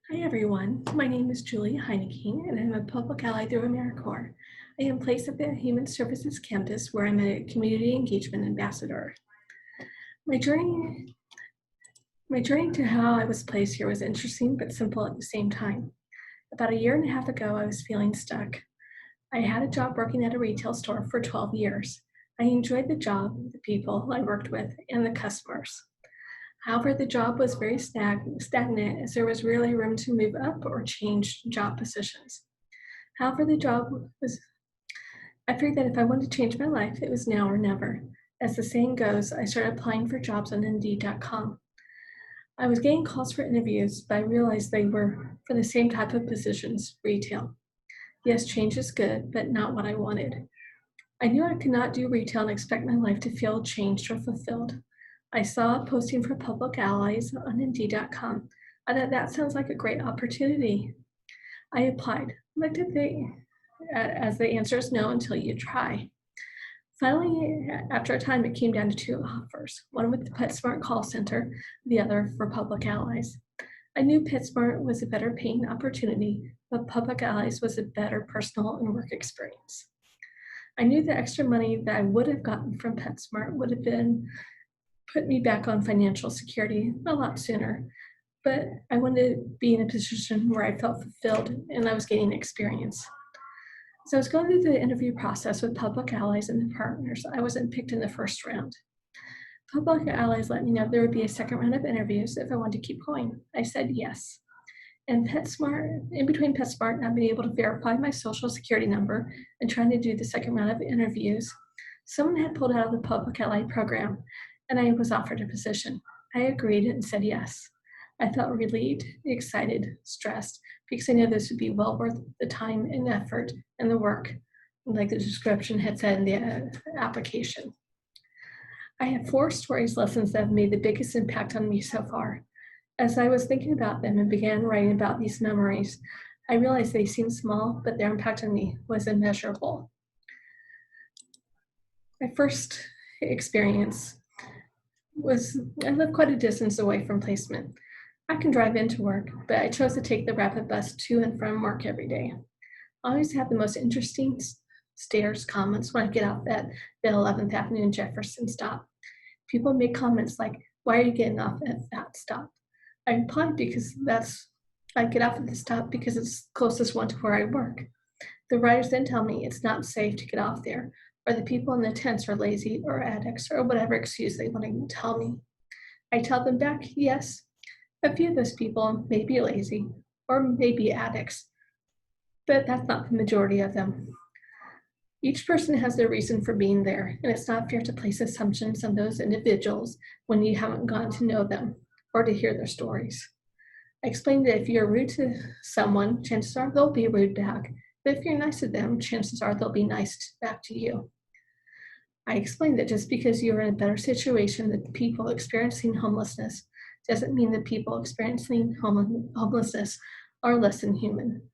Hi everyone, my name is Julie Heineking and I'm a public ally through AmeriCorps. I am placed at the Human Services Campus where I'm a community engagement ambassador. My journey, my journey to how I was placed here was interesting but simple at the same time. About a year and a half ago, I was feeling stuck. I had a job working at a retail store for 12 years. I enjoyed the job, the people I worked with, and the customers. However, the job was very stagnant as there was rarely room to move up or change job positions. However, I figured that if I wanted to change my life, it was now or never. As the saying goes, I started applying for jobs on Indeed.com. I was getting calls for interviews, but I realized they were for the same type of positions, retail. Yes, change is good, but not what I wanted. I knew I could not do retail and expect my life to feel changed or fulfilled. I saw a posting for public allies on Indeed.com. I thought that sounds like a great opportunity. I applied, looked at as the answer is no until you try. Finally, after a time, it came down to two offers, one with the PetSmart call center, the other for Public Allies. I knew PetSmart was a better paying opportunity, but Public Allies was a better personal and work experience. I knew the extra money that I would have gotten from PetSmart would have been put me back on financial security a lot sooner, but I wanted to be in a position where I felt fulfilled and I was gaining experience. So I was going through the interview process with Public Allies and the partners. I wasn't picked in the first round. Public Allies let me know there would be a second round of interviews if I wanted to keep going. I said yes. And PetSmart, in between PetSmart not being able to verify my social security number and trying to do the second round of interviews, someone had pulled out of the Public Ally program and I was offered a position. I agreed and said yes. I felt relieved, excited, stressed, because I knew this would be well worth the time and effort and the work, like the description had said in the application. I have 4 stories lessons that have made the biggest impact on me so far. As I was thinking about them and began writing about these memories, I realized they seemed small, but their impact on me was immeasurable. My first experience was I live quite a distance away from placement. I can drive into work, but I chose to take the rapid bus to and from work every day. I always have the most interesting stairs comments when I get off at the 11th Avenue and Jefferson stop. People make comments like, "Why are you getting off at that stop?" I reply I get off at the stop because it's the closest one to where I work. The riders then tell me it's not safe to get off there, or the people in the tents are lazy or addicts, or whatever excuse they want to tell me. I tell them back, yes, a few of those people may be lazy or may be addicts, but that's not the majority of them. Each person has their reason for being there, and it's not fair to place assumptions on those individuals when you haven't gotten to know them or to hear their stories. I explained that if you're rude to someone, chances are they'll be rude back, but if you're nice to them, chances are they'll be nice back to you. I explained that just because you're in a better situation than people experiencing homelessness doesn't mean that people experiencing homelessness are less than human.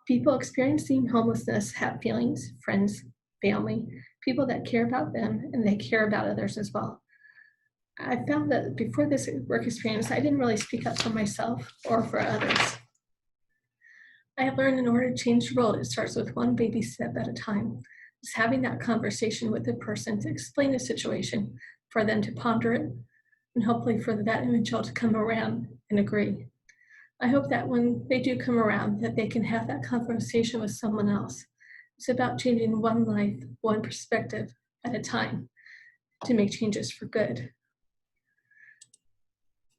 People experiencing homelessness have feelings, friends, family, people that care about them, and they care about others as well. I found that before this work experience, I didn't really speak up for myself or for others. I have learned in order to change the world, it starts with one baby step at a time. Just having that conversation with the person to explain the situation, for them to ponder it, and hopefully for that individual to come around and agree. I hope that when they do come around, that they can have that conversation with someone else. It's about changing one life, one perspective at a time to make changes for good.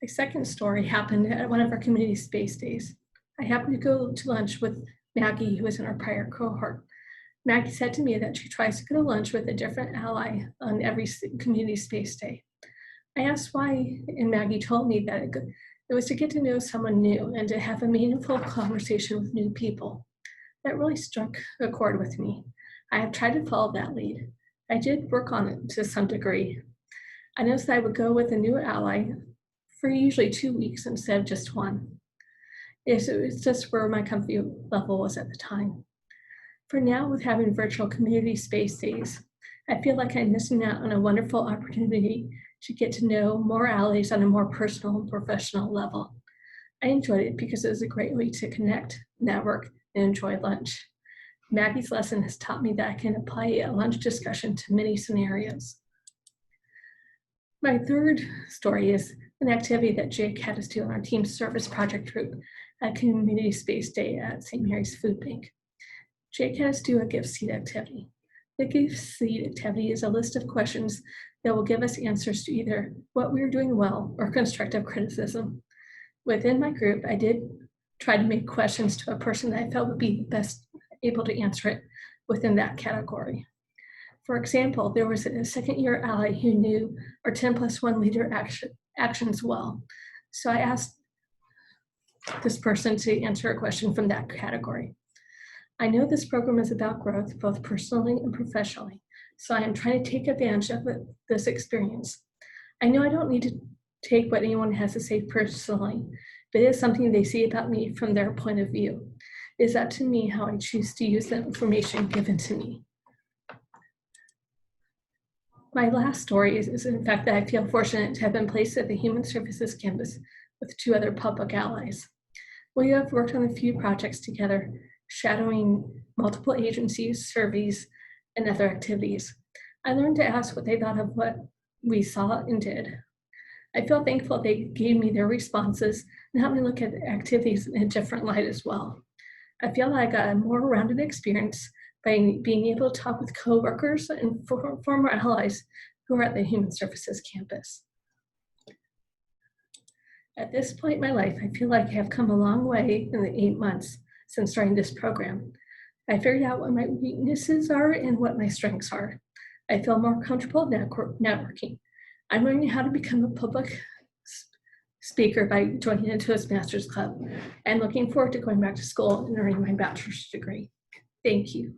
The second story happened at one of our community space days. I happened to go to lunch with Maggie, who was in our prior cohort. Maggie said to me that she tries to go to lunch with a different ally on every community space day. I asked why, and Maggie told me that it was to get to know someone new and to have a meaningful conversation with new people. That really struck a chord with me. I have tried to follow that lead. I did work on it to some degree. I noticed that I would go with a new ally for usually 2 weeks instead of just one. It was just where my comfort level was at the time. For now, with having virtual community space days, I feel like I'm missing out on a wonderful opportunity to get to know more allies on a more personal and professional level. I enjoyed it because it was a great way to connect, network, and enjoy lunch. Maggie's lesson has taught me that I can apply a lunch discussion to many scenarios. My third story is an activity that Jake had us do on our team service project group at Community Space Day at St. Mary's Food Bank. Jake had us do a gift seed activity. The gift seed activity is a list of questions that will give us answers to either what we are doing well or constructive criticism. Within my group, I did try to make questions to a person that I felt would be best able to answer it within that category. For example, there was a second-year ally who knew our 10+1 leader actions well. So I asked this person to answer a question from that category. I know this program is about growth, both personally and professionally, so I am trying to take advantage of this experience. I know I don't need to take what anyone has to say personally, but it is something they see about me from their point of view. It is up to me how I choose to use the information given to me. My last story is in fact that I feel fortunate to have been placed at the Human Services campus with 2 other public allies. We have worked on a few projects together, shadowing multiple agencies, surveys, and other activities. I learned to ask what they thought of what we saw and did. I feel thankful they gave me their responses and helped me look at activities in a different light as well. I feel like I got a more rounded experience by being able to talk with coworkers and former allies who are at the Human Services campus. At this point in my life, I feel like I have come a long way in the 8 months since starting this program. I figured out what my weaknesses are and what my strengths are. I feel more comfortable networking. I'm learning how to become a public speaker by joining a Toastmasters club. I'm looking forward to going back to school and earning my bachelor's degree. Thank you.